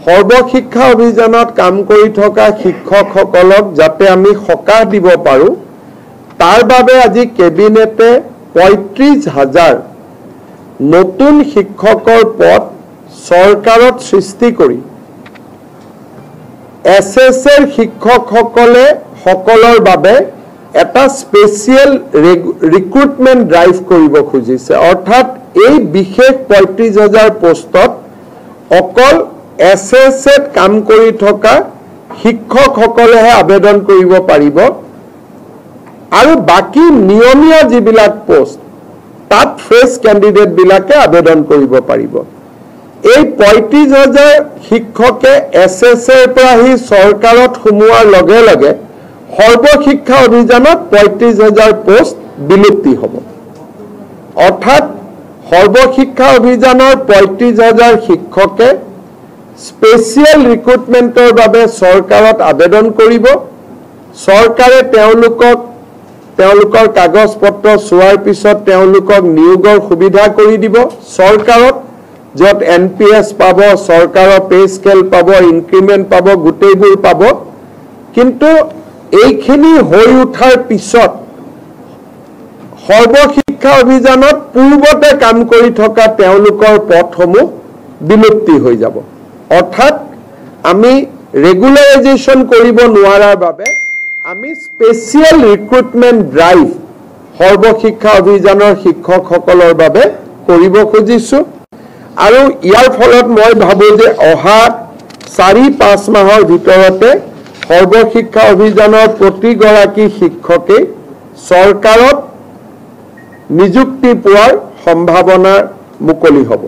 সৰ্বশিক্ষা অভিযানত কাম কৰি থকা শিক্ষকসকলক যাতে আমি সকাহ দিব পাৰোঁ তাৰ বাবে আজি কেবিনেটে ৩৫,০০০ নতুন শিক্ষকৰ পদ চৰকাৰত সৃষ্টি কৰি এছএছৰ শিক্ষকসকলৰ বাবে এটা স্পেচিয়েল ৰিক্ৰুটমেণ্ট ড্ৰাইভ কৰিব খুজিছে অৰ্থাৎ এই বিশেষ ৩৫,০০০ পোষ্টত অকল এছএছত কাম কৰি থকা শিক্ষকসকলেহে আবেদন কৰিব পাৰিব আৰু বাকি নিয়মীয়া যিবিলাক পোষ্ট তাত ফ্ৰেছ কেণ্ডিডেট বিলাকে আবেদন কৰিব পাৰিব এই ৩৫,০০০ শিক্ষকে এছএছৰ পৰা আহি চৰকাৰত সোমোৱাৰ লগে লগে সৰ্বশিক্ষা অভিযানত ৩৫,০০০ পোষ্ট বিলুপ্তি হ'ব অৰ্থাৎ সৰ্বশিক্ষা অভিযানৰ ৩৫,০০০ শিক্ষকে স্পেচিয়েল ৰিক্ৰুটমেণ্টৰ বাবে চৰকাৰত আবেদন কৰিব চৰকাৰে তেওঁলোকৰ কাগজ পত্ৰ চোৱাৰ পিছত তেওঁলোকক নিয়োগৰ সুবিধা কৰি দিব চৰকাৰত য'ত এনপিএছ পাব চৰকাৰৰ পে স্কেল পাব ইনক্ৰিমেণ্ট পাব গোটেইবোৰ পাব কিন্তু এইখিনি হৈ উঠাৰ পিছত সৰ্বশিক্ষা অভিযানত পূৰ্বতে কাম কৰি থকা তেওঁলোকৰ পদসমূহ বিলুপ্তি হৈ যাব অৰ্থাৎ আমি ৰেগুলাৰাইজেশ্যন কৰিব নোৱাৰাৰ বাবে আমি স্পেচিয়েল ৰিক্ৰুটমেণ্ট ড্ৰাইভ সৰ্বশিক্ষা অভিযানৰ শিক্ষকসকলৰ বাবে কৰিব খুজিছোঁ আৰু ইয়াৰ ফলত মই ভাবোঁ যে অহা ৪-৫ মাহৰ ভিতৰতে সৰ্বশিক্ষা অভিযানৰ প্ৰতিগৰাকী শিক্ষকে চৰকাৰত নিযুক্তি পোৱাৰ সম্ভাৱনা মুকলি হ'ব